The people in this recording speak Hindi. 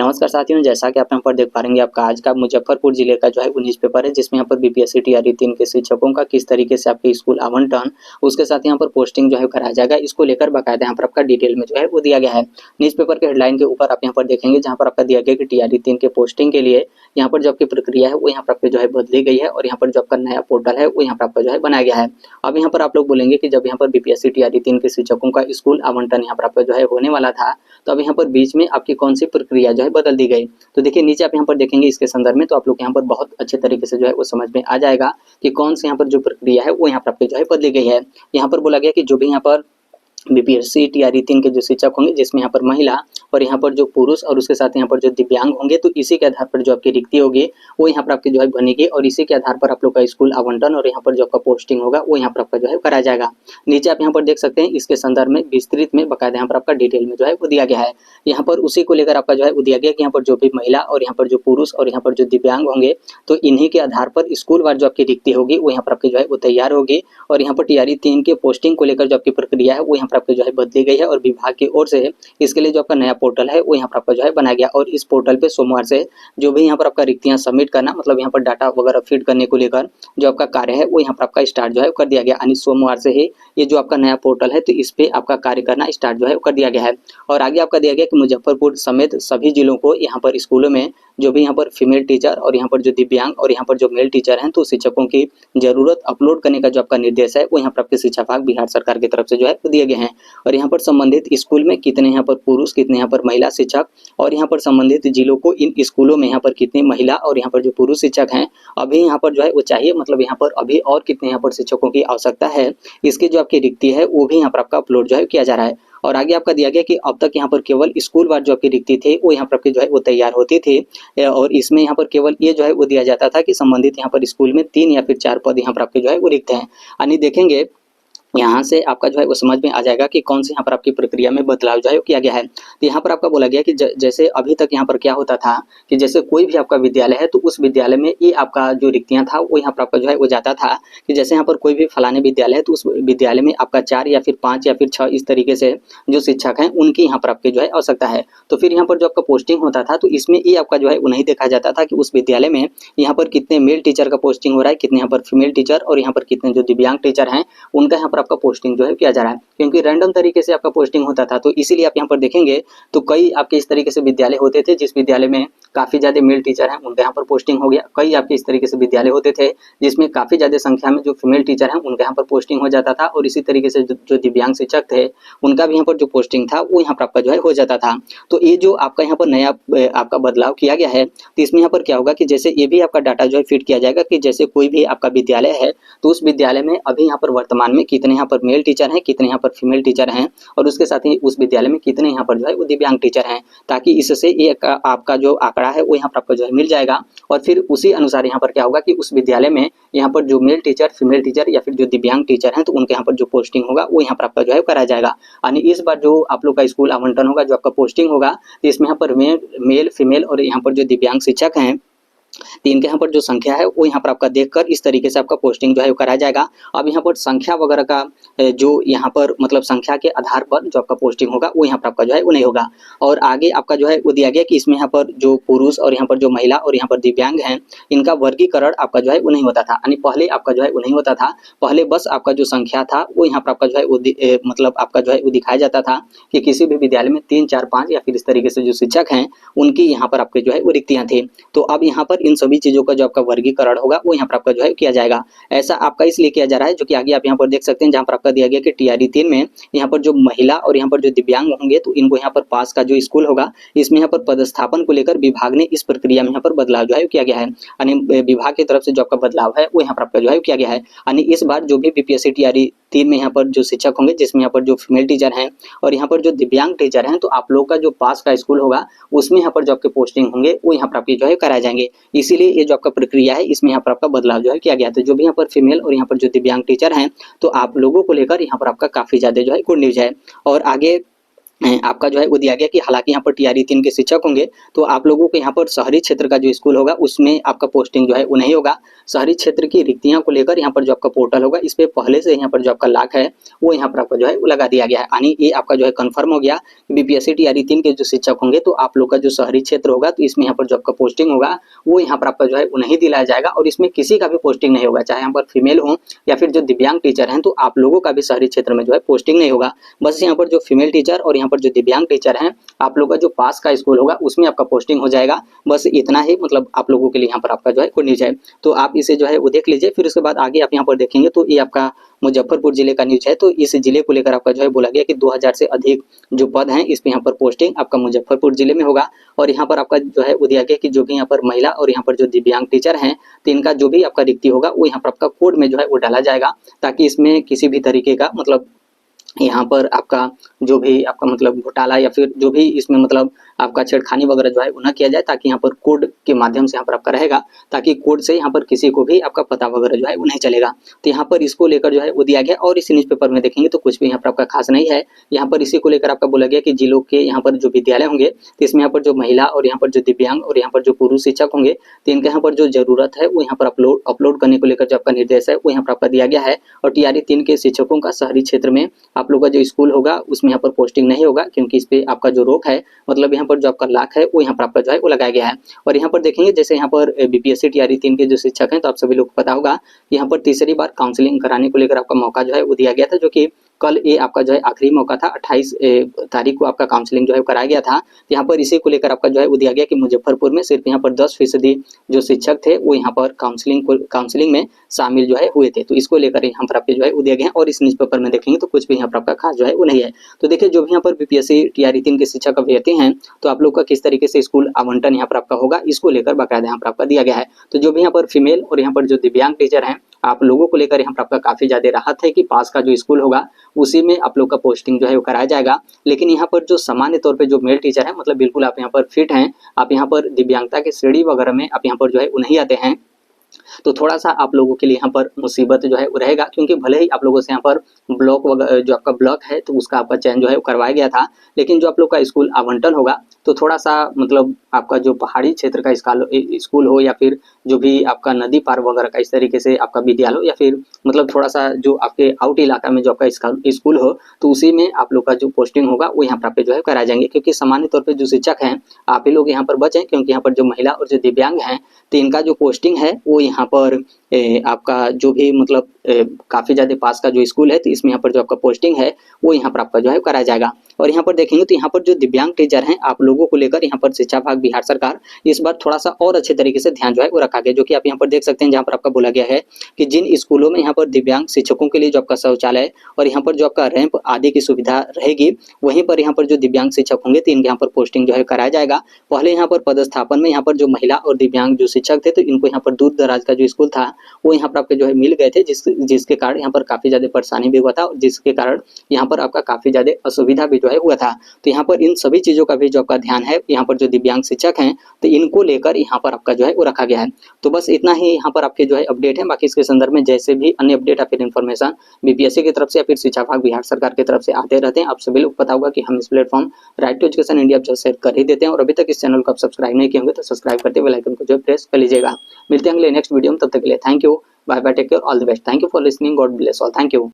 नमस्कार साथियों, जैसा कि आप यहाँ पर देख पा रहे हैं आपका आज का मुजफ्फरपुर जिले का जो है 19 पेपर है, जिसमें यहाँ पर बीपीएससी टीआरई 3 के शिक्षकों का किस तरीके से आपके स्कूल आवंटन, उसके साथ यहाँ पर पोस्टिंग जो है कराया जाएगा। इसको लेकर बाकायदा यहाँ पर आपका डिटेल में जो है वो दिया गया है। न्यूज़ पेपर के हेडलाइन के ऊपर आप यहाँ पर देखेंगे, जहाँ पर आपका दिया गया कि टीआरई 3 के पोस्टिंग के लिए यहाँ पर जो आपकी प्रक्रिया है वो यहाँ पर आपको जो है बदली गई है, और यहाँ पर जो आपका नया पोर्टल है वो यहाँ पर आपका जो है बनाया गया है। अब यहाँ पर आप लोग बोलेंगे कि जब यहाँ पर बीपीएससी टीआरई 3 के शिक्षकों का स्कूल आवंटन यहाँ पर आपका जो है होने वाला था, तो अब यहाँ पर बीच में आपकी कौन सी प्रक्रिया जो है बदल दी गई। तो देखिए नीचे आप यहाँ पर देखेंगे इसके संदर्भ में, तो आप लोग यहाँ पर बहुत अच्छे तरीके से जो है वो समझ में आ जाएगा कि कौन सी यहाँ पर जो प्रक्रिया है वो यहाँ पर आपके जो है बदली गई है। यहाँ पर बोला गया कि जो भी यहाँ पर बीपीएससी टीआरई 3 के जो शिक्षक होंगे, जिसमें यहाँ पर महिला और यहाँ पर जो पुरुष और उसके साथ यहाँ पर जो दिव्यांग होंगे, तो इसी के आधार पर जो आपकी रिक्ति होगी वो यहाँ पर आपकी जो है बनेगी, और इसी के आधार पर आप लोग का स्कूल आवंटन और यहाँ पर जो आपका पोस्टिंग होगा वो यहाँ पर आपका जो है कराया जाएगा। नीचे आप यहाँ पर देख सकते हैं इसके संदर्भ में विस्तृत में बाकायदा यहाँ पर आपका डिटेल में जो है वो दिया गया है। यहाँ पर उसी को लेकर आपका जो है वो दिया गया कि यहाँ पर जो भी महिला और यहाँ पर जो पुरुष और यहाँ पर जो दिव्यांग होंगे, तो इन्हीं के आधार पर स्कूल वार जो आपकी रिक्ति होगी वो यहाँ पर आपकी जो है वो तैयार होगी, और यहाँ पर टीआरई 3 के पोस्टिंग को लेकर जो आपकी प्रक्रिया है वो यहाँ पर आपकी जो है बदली गई है, और विभाग की ओर से इसके लिए जो आपका नया पोर्टल है वो यहाँ पर आपका जो है बनाया गया। और इस पोर्टल पे सोमवार से जो भी यहाँ पर आपका रिक्तियां सबमिट करना, मतलब यहाँ पर डाटा वगैरह फीड करने को लेकर जो आपका कार्य है वो यहाँ पर आपका स्टार्ट जो है कर दिया गया। यानी सोमवार से ही ये जो आपका नया पोर्टल है तो इस पे आपका कार्य करना स्टार्ट जो है कर दिया गया है। और आगे आपका दिया गया कि मुजफ्फरपुर समेत सभी जिलों को यहाँ पर स्कूलों में जो भी यहाँ पर फीमेल टीचर और यहाँ पर जो दिव्यांग और यहाँ पर जो मेल टीचर हैं, तो शिक्षकों की जरूरत अपलोड करने का जो आपका निर्देश है वो यहाँ पर आपके शिक्षा विभाग बिहार सरकार की तरफ से जो है दिए गए हैं। और यहाँ पर संबंधित स्कूल में कितने यहाँ पर पुरुष, कितने यहाँ पर महिला शिक्षक, और यहाँ पर संबंधित जिलों को इन स्कूलों में यहाँ पर कितने महिला और यहाँ पर जो पुरुष शिक्षक हैं अभी यहाँ पर जो है वो चाहिए, मतलब यहाँ पर अभी और कितने यहाँ पर शिक्षकों की आवश्यकता है, इसकी जो आपकी रिक्ति है वो भी यहाँ पर आपका अपलोड जो है किया जा रहा है। और आगे आपका दिया गया कि अब तक यहाँ पर केवल स्कूल वार जो आपकी रिक्ति थी वो यहाँ पर आपकी जो है वो तैयार होती थी, और इसमें यहाँ पर केवल ये जो है वो दिया जाता था कि संबंधित यहाँ पर स्कूल में 3 या फिर 4 पद यहाँ पर आपके जो है वो रिक्त हैं। यानी देखेंगे यहाँ से आपका जो है वो समझ में आ जाएगा कि कौन से यहाँ पर आपकी प्रक्रिया में बदलाव जो है किया गया है। तो यहाँ पर आपका बोला गया कि जैसे अभी तक यहाँ पर क्या होता था कि जैसे कोई भी आपका विद्यालय है तो उस विद्यालय में ये आपका जो रिक्तियाँ था वो यहाँ पर आपका जो है वो जाता था कि जैसे यहाँ पर कोई भी फलाने विद्यालय है तो उस विद्यालय में आपका 4 या फिर 5 या फिर 6 इस तरीके से जो शिक्षक हैं उनकी यहाँ पर आपके जो है आवश्यकता है। तो फिर यहाँ पर जो आपका पोस्टिंग होता था तो इसमें ये आपका जो है वो नहीं देखा जाता था कि उस विद्यालय में यहाँ पर कितने मेल टीचर का पोस्टिंग हो रहा है, कितने यहाँ पर फीमेल टीचर और यहाँ पर कितने जो दिव्यांग टीचर हैं उनका यहाँ पर आपका पोस्टिंग जो है किया जा रहा है, क्योंकि रैंडम तरीके से आपका पोस्टिंग होता था। तो इसीलिए आप यहाँ पर देखेंगे तो कई आपके इस तरीके से विद्यालय होते थे जिस विद्यालय में काफी ज्यादा मेल टीचर हैं उनका यहाँ पर पोस्टिंग हो गया। कई आपके इस तरीके से विद्यालय होते थे जिसमें काफी ज्यादा संख्या में जो फीमेल टीचर हैं उनका यहाँ पर पोस्टिंग हो जाता था, और इसी तरीके से जो दिव्यांग शिक्षक थे उनका भी यहाँ पर जो पोस्टिंग था वो यहाँ पर आपका जो है हो जाता था। तो ये जो आपका यहाँ पर नया आपका बदलाव किया गया है, तो इसमें यहाँ पर क्या होगा कि जैसे ये भी आपका डाटा जो है फीड किया जाएगा कि जैसे कोई भी आपका विद्यालय है तो उस विद्यालय में अभी यहाँ पर वर्तमान में कितने यहाँ पर मेल टीचर हैं, कितने यहाँ पर फीमेल टीचर हैं, और उसके साथ ही उस विद्यालय में कितने यहाँ पर जो है वो दिव्यांग टीचर हैं, ताकि इससे एक आपका जो आंकड़ा है वो यहाँ पर आपको जो है मिल जाएगा। और फिर उसी अनुसार यहाँ पर क्या होगा कि उस विद्यालय में यहाँ पर जो मेल टीचर, फीमेल टीचर या फिर जो दिव्यांग टीचर हैं तो उनके यहाँ पर जो पोस्टिंग होगा वो यहाँ पर आपका जो है कराया जाएगा। यानी इस बार जो आप लोग का स्कूल आवंटन होगा, जो आपका पोस्टिंग होगा, तो इसमें यहाँ पर मेल, फीमेल और यहाँ पर जो दिव्यांग शिक्षक हैं तो इनके यहाँ पर जो संख्या है वो यहाँ पर आपका देखकर इस तरीके से आपका पोस्टिंग जो है वो कराया जाएगा। अब यहाँ पर संख्या वगैरह का जो यहाँ पर मतलब संख्या के आधार पर जो आपका पोस्टिंग होगा वो यहाँ पर आपका जो है वो नहीं होगा। और आगे आपका जो है वो दिया गया कि इसमें यहाँ पर जो पुरुष और यहाँ पर जो महिला और यहाँ पर दिव्यांग हैं इनका वर्गीकरण आपका जो है वो नहीं होता था। यानी पहले आपका जो है वो नहीं होता था, पहले बस आपका जो संख्या था वो यहाँ पर आपका जो है वो मतलब आपका जो है वो दिखाया जाता था कि किसी भी विद्यालय में 3, 4, 5 या फिर इस तरीके से जो शिक्षक हैं उनकी यहाँ पर आपके जो है वो रिक्तियाँ थी। तो अब यहाँ पर इन सभी चीजों का जो आपका वर्गीकरण होगा वो यहाँ पर आपका जो है किया जाएगा। ऐसा आपका इसलिए किया जा रहा है जो कि आगे आप यहाँ पर देख सकते हैं, जहाँ पर आपका दिया गया कि टीआरई 3 में यहाँ पर जो महिला और यहाँ पर जो दिव्यांग होंगे तो इनको यहाँ पर पास का जो स्कूल होगा इसमें यहाँ पर पदस्थापन को लेकर विभाग ने इस प्रक्रिया में यहाँ पर बदलाव जो है किया गया है। यानी विभाग की तरफ से जो आपका बदलाव है वो यहाँ पर आपका जो है किया गया है। यानी इस बार जो भी बीपीएससी टीआरई 3 में यहाँ पर जो शिक्षक होंगे, जिसमें यहाँ पर जो फीमेल टीचर हैं और यहाँ पर जो दिव्यांग टीचर हैं, तो आप लोग का जो पास का स्कूल होगा उसमें यहाँ पर जो आपके पोस्टिंग होंगे वो यहाँ पर आपके जो है कराए जाएंगे। इसीलिए ये जो आपका प्रक्रिया है इसमें यहाँ पर आपका बदलाव जो है किया गया। तो जो भी यहाँ पर फीमेल और यहाँ पर जो दिव्यांग टीचर हैं तो आप लोगों को लेकर यहाँ पर आपका काफी ज्यादा जो है गुड न्यूज है। और आगे आपका जो है वो दिया गया कि हालांकि यहाँ पर टीआरई 3 के शिक्षक होंगे, तो आप लोगों को यहाँ पर शहरी क्षेत्र का जो स्कूल होगा उसमें आपका पोस्टिंग जो है वो नहीं होगा। शहरी क्षेत्र की रिक्तियां को लेकर यहाँ पर जो आपका पोर्टल होगा इस पे पहले से यहाँ पर जो आपका लाख है वो यहाँ पर आपका जो है वो लगा दिया गया है। यानी ये आपका जो है कन्फर्म हो गया कि बीपीएससी टीआरई 3 के जो शिक्षक होंगे तो आप लोग का जो शहरी क्षेत्र होगा तो इसमें यहाँ पर जो आपका पोस्टिंग होगा वो यहाँ पर आपका जो है वो नहीं दिलाया जाएगा और इसमें किसी का भी पोस्टिंग नहीं होगा, चाहे यहाँ पर फीमेल हो या फिर जो दिव्यांग टीचर हैं तो आप लोगों का भी शहरी क्षेत्र में जो है पोस्टिंग नहीं होगा। बस यहाँ पर जो फीमेल टीचर और यहाँ पर जो दिव्यांग टीचर हैं आप लोगों का जो पास का स्कूल होगा उसमें आपका पोस्टिंग हो जाएगा। बस इतना ही मतलब आप लोगों के लिए यहाँ पर आपका जो है गुड न्यूज है, तो आप इसे जो है वो देख लीजिए। फिर उसके बाद आगे आप यहाँ पर देखेंगे तो ये आपका मुजफ्फरपुर जिले का न्यूज है। तो इस जिले को लेकर आपका जो है बोला गया कि 2000 से अधिक जो पद हैं इस पे यहाँ पर पोस्टिंग आपका मुजफ्फरपुर जिले में होगा। और यहाँ पर आपका जो है वो दिया गया कि जो भी यहाँ पर महिला और यहाँ पर जो दिव्यांग टीचर हैं तो इनका जो भी आपका रिक्ति होगा वो यहाँ पर आपका कोड में जो है वो डाला जाएगा, ताकि इसमें किसी भी तरीके का मतलब यहाँ पर आपका जो भी आपका मतलब घोटाला या फिर जो भी इसमें मतलब आपका छेड़खानी वगैरह जो है वो ना किया जाए, ताकि यहाँ पर कोड के माध्यम से यहाँ पर आपका रहेगा, ताकि कोड से यहाँ पर किसी को भी आपका पता वगैरह जो है वो नहीं चलेगा। तो यहाँ पर इसको लेकर जो है वो दिया गया। और इस न्यूज़पेपर में देखेंगे तो कुछ भी यहाँ पर आपका खास नहीं है। यहाँ पर इसी को लेकर आपका बोला गया कि जिलों के यहाँ पर जो विद्यालय होंगे तो इसमें यहाँ पर जो महिला और यहाँ पर जो दिव्यांग और यहाँ पर जो पुरुष शिक्षक होंगे तो इनके यहाँ पर जो जरूरत है वो यहाँ पर अपलोड करने को लेकर जो आपका निर्देश है वो यहाँ पर आपका दिया गया है। और टीआरई 3 के शिक्षकों का शहरी क्षेत्र में आप लोग का जो स्कूल होगा उसमें यहाँ पर पोस्टिंग नहीं होगा, क्योंकि इस पे आपका जो रोक है मतलब यहाँ पर जो आपका लाख है वो यहाँ पर आपका जो है वो लगाया गया है। और यहाँ पर देखेंगे जैसे यहाँ पर बीपीएससी टीआरई 3 के जो शिक्षक हैं तो आप सभी लोग को पता होगा यहाँ पर तीसरी बार काउंसलिंग कराने को लेकर आपका मौका जो है वो दिया गया था, जो कि कल ये आपका जो है आखिरी मौका था। 28 तारीख को आपका काउंसलिंग जो है कराया गया था। यहाँ पर इसी को लेकर आपका जो है वो दिया गया कि मुजफ्फरपुर में सिर्फ यहाँ पर 10% जो शिक्षक थे वो यहाँ पर काउंसलिंग में शामिल जो है हुए थे। तो इसको लेकर यहाँ पर आपके जो है वो दिया गया है। और इस न्यूज़पेपर में देखेंगे तो कुछ भी यहाँ पर आपका खास जो है वो नहीं है। तो देखिए जो भी यहाँ पर बीपीएससी टीआरई 3 के शिक्षक अभ्यर्थी हैं तो आप लोग का किस तरीके से स्कूल आवंटन यहाँ पर आपका होगा इसको लेकर बाकायदा यहाँ पर आपका दिया गया है। तो जो भी यहाँ पर फीमेल और यहाँ पर जो दिव्यांग टीचर हैं आप लोगों को लेकर यहाँ पर आपका काफी ज्यादा राहत है कि पास का जो स्कूल होगा उसी में आप लोग का पोस्टिंग जो है वो कराया जाएगा। लेकिन यहाँ पर जो सामान्य तौर पे जो मेल टीचर है मतलब बिल्कुल आप यहाँ पर फिट हैं, आप यहाँ पर दिव्यांगता के श्रेणी वगैरह में आप यहाँ पर जो है वो नहीं आते हैं, तो थोड़ा सा आप लोगों के लिए यहाँ पर मुसीबत जो है वो रहेगा। क्योंकि भले ही आप लोगों से यहाँ पर ब्लॉक वगैरह जो आपका ब्लॉक है तो उसका आपका चयन जो है वो करवाया गया था, लेकिन जो आप लोग का स्कूल आवंटन होगा तो थोड़ा सा मतलब आपका जो पहाड़ी क्षेत्र का स्कूल हो या फिर जो भी आपका नदी पार वगैरह का इस तरीके से आपका विद्यालय हो या फिर मतलब थोड़ा सा जो आपके आउट इलाका में जो आपका स्कूल हो तो उसी में आप लोग का जो पोस्टिंग होगा वो यहाँ पर आप जो है कराए जाएंगे। क्योंकि सामान्य तौर पर जो शिक्षक हैं आप ही लोग यहाँ पर बचें, क्योंकि यहाँ पर जो महिला और जो दिव्यांग हैं तो इनका जो पोस्टिंग है वो यहाँ पर आपका जो भी मतलब काफ़ी ज़्यादा पास का जो स्कूल है तो इसमें यहाँ पर जो आपका पोस्टिंग है वो यहाँ पर आपका जो है कराया जाएगा। और यहाँ पर देखेंगे तो यहाँ पर जो दिव्यांग टीचर हैं आप लोगों को लेकर यहाँ पर शिक्षा विभाग बिहार सरकार इस बार थोड़ा सा और अच्छे तरीके से ध्यान जो है वो रखा गया, जो कि आप यहाँ पर देख सकते हैं जहाँ पर आपका बोला गया है कि जिन स्कूलों में यहाँ पर दिव्यांग शिक्षकों के लिए जो आपका शौचालय और यहाँ पर जो आपका रैंप आदि की सुविधा रहेगी वहीं पर यहाँ पर जो दिव्यांग शिक्षक होंगे तो इनके यहाँ पर पोस्टिंग जो है कराया जाएगा। पहले यहाँ पर पदस्थापन में यहाँ पर जो महिला और दिव्यांग जो शिक्षक थे तो इनको यहाँ पर दूर दराज का जो स्कूल था वो यहाँ पर आपके जो है मिल गए थे, जिसके कारण यहाँ पर काफ़ी ज़्यादा परेशानी भी हुआ था और जिसके कारण यहाँ पर आपका काफ़ी ज़्यादा असुविधा भी जो है हुआ था। तो यहाँ पर इन सभी चीज़ों का भी जो आपका ध्यान है यहाँ पर जो दिव्यांग शिक्षक हैं तो इनको लेकर यहाँ पर आपका जो है वो रखा गया है। तो बस इतना ही यहाँ पर आपके जो है अपडेट है। बाकी इसके संदर्भ में जैसे भी अन्य अपडेट या फिर इन्फॉर्मेशन बीपीएससी की तरफ से या फिर शिक्षा विभाग बिहार सरकार की तरफ से आते रहते हैं। आप सभी लोग पता होगा कि हम इस platform right to education India जो शेयर कर ही देते हैं। और अभी तक इस चैनल को आप सब्सक्राइब नहीं किए होंगे तो सब्सक्राइब करते बेल आइकन को जो प्रेस कर लीजिएगा। मिलते हैं अगले नेक्स्ट वीडियो में, तब तक के लिए thank you, bye bye, take care, all the best. Thank you for listening, God bless all, thank you.